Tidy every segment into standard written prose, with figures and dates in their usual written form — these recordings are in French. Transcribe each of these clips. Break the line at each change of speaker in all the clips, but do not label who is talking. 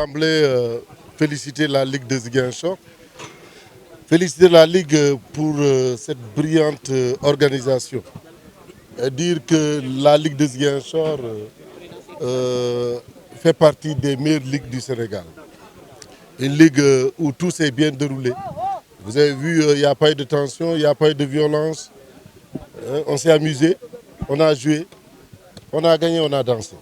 d'emblée féliciter la Ligue de Ziguinchor, féliciter la Ligue pour cette brillante organisation. Et dire que la Ligue de Ziguinchor fait partie des meilleures ligues du Sénégal. Une ligue où tout s'est bien déroulé. Vous avez vu, il n'y a pas eu de tension, il n'y a pas eu de violence. On s'est amusé, on a joué, on a gagné, on a dansé.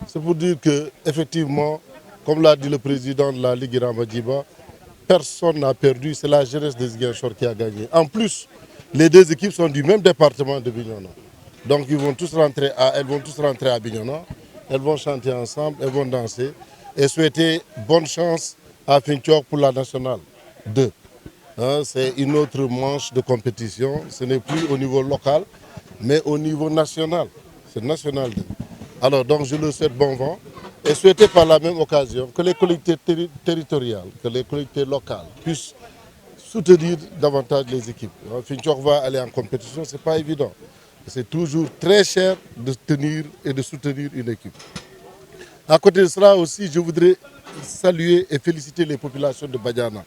C'est pour dire que, effectivement, comme l'a dit le président de la Ligue Iramba Djiba, personne n'a perdu, c'est la jeunesse de Ziguinchor qui a gagné. En plus, les deux équipes sont du même département de Bignona. Donc elles vont tous rentrer à Bignona, elles vont chanter ensemble, elles vont danser et souhaiter bonne chance à Finthiok pour la nationale 2. C'est une autre manche de compétition, ce n'est plus au niveau local, mais au niveau national. C'est national 2. Alors donc je leur souhaite bon vent et souhaiter par la même occasion que les collectivités territoriales, que les collectivités locales puissent soutenir davantage les équipes. Finthiok va aller en compétition, ce n'est pas évident. C'est toujours très cher de tenir et de soutenir une équipe. À côté de cela aussi, je voudrais saluer et féliciter les populations de Badiana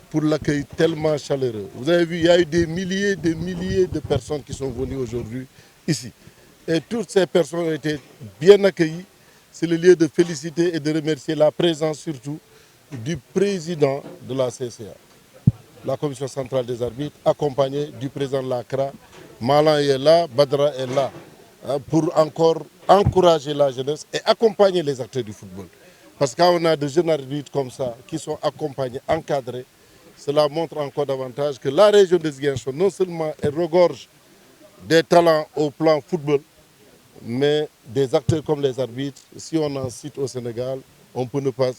pour l'accueil tellement chaleureux. Vous avez vu, il y a eu des milliers de personnes qui sont venues aujourd'hui ici. Et toutes ces personnes ont été bien accueillies. C'est le lieu de féliciter et de remercier la présence surtout du président de la CCA, la Commission centrale des arbitres, accompagné du président de l'ACRA. Malan est là, Badra est là, pour encore encourager la jeunesse et accompagner les acteurs du football. Parce que quand on a de jeunes arbitres comme ça, qui sont accompagnés, encadrés, cela montre encore davantage que la région de Ziguinchor, non seulement elle regorge des talents au plan football, mais des acteurs comme les arbitres, si on en cite au Sénégal, on peut ne pas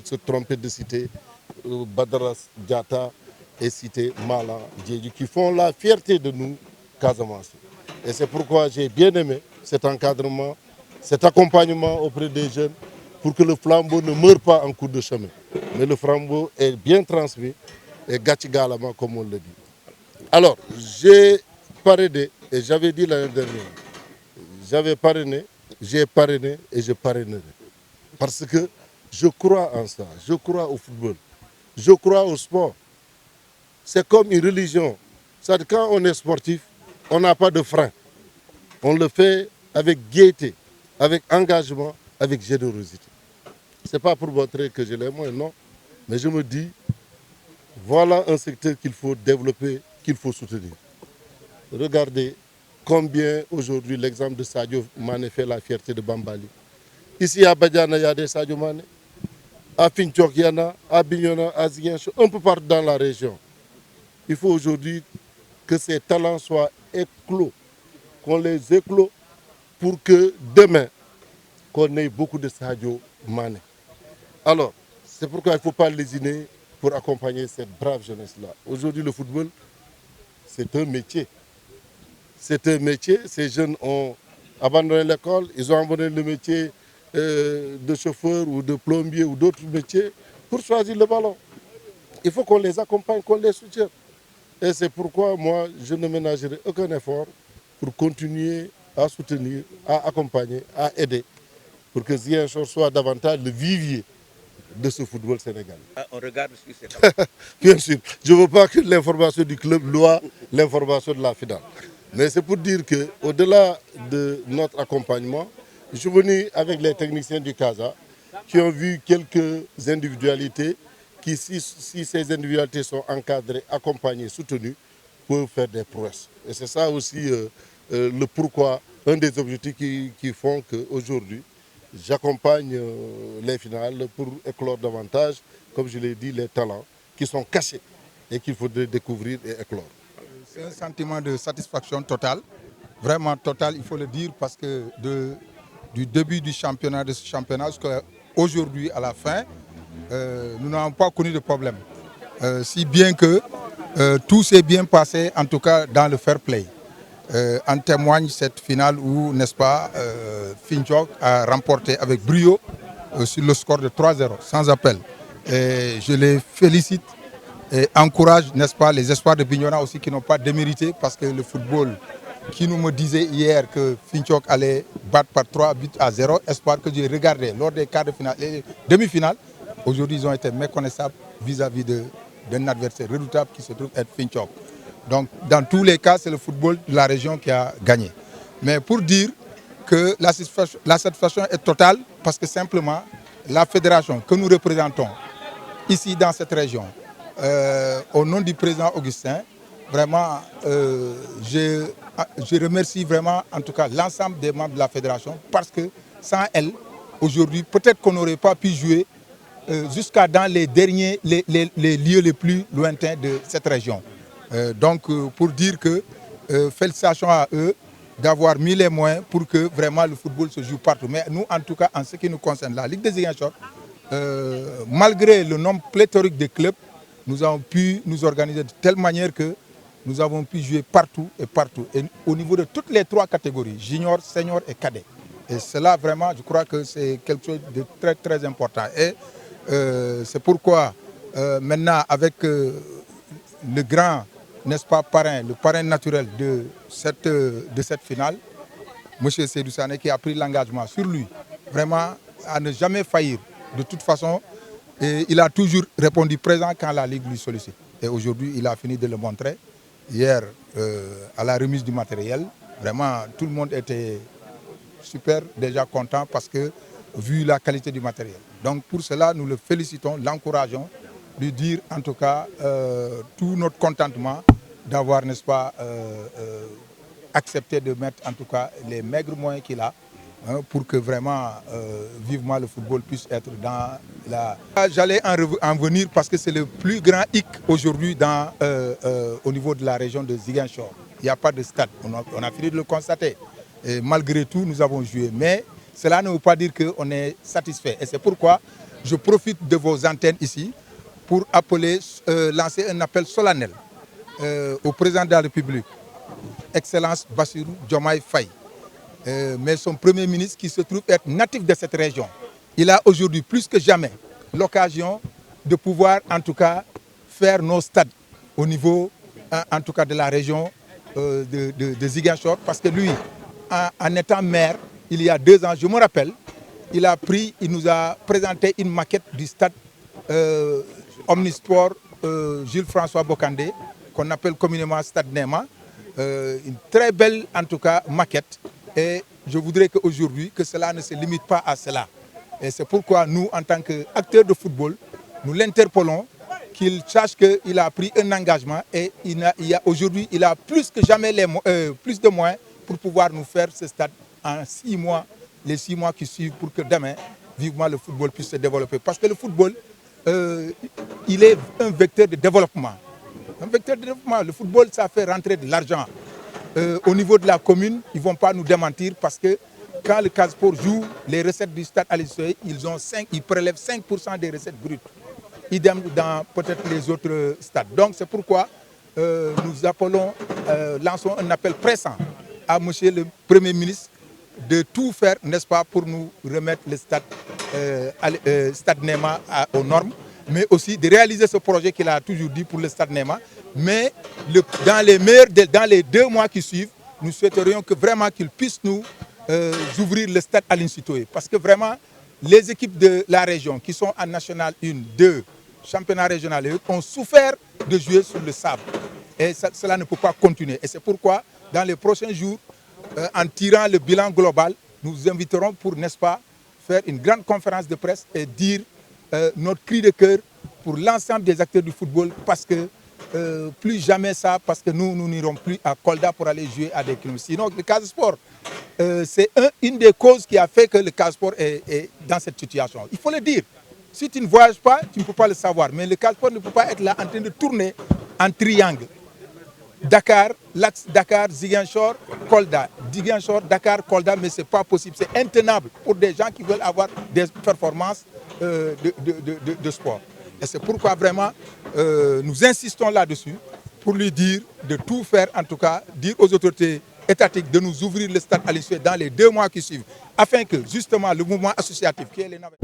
se tromper de citer Badra Diata et citer Malan Diédhiou, qui font la fierté de nous, Casamance. Et c'est pourquoi j'ai bien aimé cet encadrement, cet accompagnement auprès des jeunes pour que le flambeau ne meure pas en cours de chemin. Mais le flambeau est bien transmis et Gatchigalama comme on le dit. Alors, j'ai parrainé et j'avais dit l'année dernière, j'avais parrainé, j'ai parrainé et je parrainerai. Parce que je crois en ça, je crois au football, je crois au sport. C'est comme une religion. C'est-à-dire quand on est sportif, on n'a pas de frein. On le fait avec gaieté, avec engagement, avec générosité. Ce n'est pas pour montrer que j'ai les moyens, non. Mais je me dis, voilà un secteur qu'il faut développer, qu'il faut soutenir. Regardez combien aujourd'hui l'exemple de Sadio Mané fait la fierté de Bambali. Ici à Badiana, il y a des Sadio Mané. À Finthiok, il y en a. À Bignona, à Ziguinchor, un peu partout dans la région. Il faut aujourd'hui que ces talents soient éclos, qu'on les éclôt pour que demain, qu'on ait beaucoup de Sadio Mané. Alors, c'est pourquoi il ne faut pas lésiner pour accompagner cette brave jeunesse-là. Aujourd'hui, le football, c'est un métier. C'est un métier. Ces jeunes ont abandonné l'école, ils ont abandonné le métier de chauffeur ou de plombier ou d'autres métiers pour choisir le ballon. Il faut qu'on les accompagne, qu'on les soutienne. Et c'est pourquoi moi, je ne ménagerai aucun effort pour continuer à soutenir, à accompagner, à aider, pour que Ziguinchor soit davantage le vivier de ce football sénégalais.
On regarde ce qui s'est passé.
Bien sûr, je ne veux pas que l'information du club loie l'information de la finale. Mais c'est pour dire qu'au-delà de notre accompagnement, je suis venu avec les techniciens du CASA qui ont vu quelques individualités qui, si ces individualités sont encadrées, accompagnées, soutenues, peuvent faire des prouesses. Et c'est ça aussi le pourquoi, un des objectifs qui font qu'aujourd'hui, j'accompagne les finales pour éclore davantage, comme je l'ai dit, les talents qui sont cachés et qu'il faudrait découvrir et éclore.
C'est un sentiment de satisfaction totale, vraiment totale, il faut le dire, parce que du début du championnat, de ce championnat jusqu'à aujourd'hui à la fin, nous n'avons pas connu de problème. Si bien que tout s'est bien passé, en tout cas dans le fair play. En témoigne cette finale où, n'est-ce pas, Finthiok a remporté avec brio sur le score de 3-0, sans appel. Et je les félicite et encourage, n'est-ce pas, les espoirs de Bignona aussi qui n'ont pas démérité, parce que le football qui nous me disait hier que Finthiok allait battre par 3-0, espoir que j'ai regardé lors des quarts de finale et demi-finales, Aujourd'hui, ils ont été méconnaissables vis-à-vis d'un adversaire redoutable qui se trouve être Finchok. Donc, dans tous les cas, c'est le football de la région qui a gagné. Mais pour dire que la satisfaction est totale, parce que simplement, la fédération que nous représentons ici dans cette région, au nom du président Augustin, vraiment, je remercie vraiment, en tout cas, l'ensemble des membres de la fédération, parce que sans elle, aujourd'hui, peut-être qu'on n'aurait pas pu jouer jusqu'à dans les lieux les plus lointains de cette région. Donc, pour dire que félicitations à eux d'avoir mis les moyens pour que vraiment le football se joue partout. Mais nous, en tout cas, en ce qui nous concerne, la Ligue des Ziguinchor, malgré le nombre pléthorique de clubs, nous avons pu nous organiser de telle manière que nous avons pu jouer partout et partout. Et au niveau de toutes les trois catégories, junior, senior et cadet. Et cela, vraiment, je crois que c'est quelque chose de très, très important. Et c'est pourquoi, maintenant, avec le grand, n'est-ce pas, parrain, le parrain naturel de cette finale, M. Seydou Sané, qui a pris l'engagement sur lui, vraiment, à ne jamais faillir. De toute façon, et il a toujours répondu présent quand la Ligue lui sollicite. Et aujourd'hui, il a fini de le montrer. Hier, à la remise du matériel, vraiment, tout le monde était super déjà content parce que, vu la qualité du matériel. Donc pour cela, nous le félicitons, l'encourageons, lui dire en tout cas tout notre contentement d'avoir, n'est-ce pas, accepté de mettre en tout cas les maigres moyens qu'il a pour que vraiment, vivement, le football puisse être dans la... J'allais en venir parce que c'est le plus grand hic aujourd'hui au niveau de la région de Ziguinchor. Il n'y a pas de stade, on a fini de le constater. Et malgré tout, nous avons joué. Mais cela ne veut pas dire qu'on est satisfait. Et c'est pourquoi je profite de vos antennes ici pour lancer un appel solennel au président de la République, Excellence Bassirou Diomaye Faye, mais son Premier ministre qui se trouve être natif de cette région. Il a aujourd'hui plus que jamais l'occasion de pouvoir en tout cas faire nos stades au niveau en tout cas de la région de Ziguinchor, parce que lui, en étant maire, il y a 2 ans, je me rappelle, il nous a présenté une maquette du stade Omnisport Jules-François Bocandé, qu'on appelle communément Stade Néma. Une très belle, en tout cas, maquette. Et je voudrais qu'aujourd'hui, que cela ne se limite pas à cela. Et c'est pourquoi nous, en tant qu'acteurs de football, nous l'interpellons, qu'il sache qu'il a pris un engagement et aujourd'hui, il a plus que jamais plus de moyens pour pouvoir nous faire ce stade en 6 mois, les 6 mois qui suivent, pour que demain, vivement, le football puisse se développer. Parce que le football, il est un vecteur de développement. Un vecteur de développement. Le football, ça fait rentrer de l'argent. Au niveau de la commune, ils ne vont pas nous démentir parce que quand le Casport joue les recettes du stade Aline Sitoé, ils prélèvent 5% des recettes brutes. Idem dans peut-être les autres stades. Donc c'est pourquoi nous appelons, lançons un appel pressant à M. le Premier ministre de tout faire, n'est-ce pas, pour nous remettre le stade Néma aux normes, mais aussi de réaliser ce projet qu'il a toujours dit pour le stade Néma. Mais dans les 2 mois qui suivent, nous souhaiterions que vraiment qu'il puisse nous ouvrir le stade Aline Sitoé. Parce que vraiment, les équipes de la région qui sont en National 1, 2, championnat régional et autres, ont souffert de jouer sur le sable. Et cela ne peut pas continuer. Et c'est pourquoi, dans les prochains jours, en tirant le bilan global, nous vous inviterons pour, n'est-ce pas, faire une grande conférence de presse et dire notre cri de cœur pour l'ensemble des acteurs du football, parce que plus jamais ça, parce que nous n'irons plus à Kolda pour aller jouer à des clubs. Sinon, le Casport, c'est une des causes qui a fait que le Casport est dans cette situation. Il faut le dire. Si tu ne voyages pas, tu ne peux pas le savoir. Mais le Casport ne peut pas être là en train de tourner en triangle. Dakar, l'axe Dakar, Ziguinchor, Kolda. Ziguinchor, Dakar, Kolda, mais ce n'est pas possible. C'est intenable pour des gens qui veulent avoir des performances de sport. Et c'est pourquoi vraiment nous insistons là-dessus pour lui dire de tout faire, en tout cas, dire aux autorités étatiques de nous ouvrir le stade Aline Sitoé dans les 2 mois qui suivent, afin que justement le mouvement associatif qui est les navettes...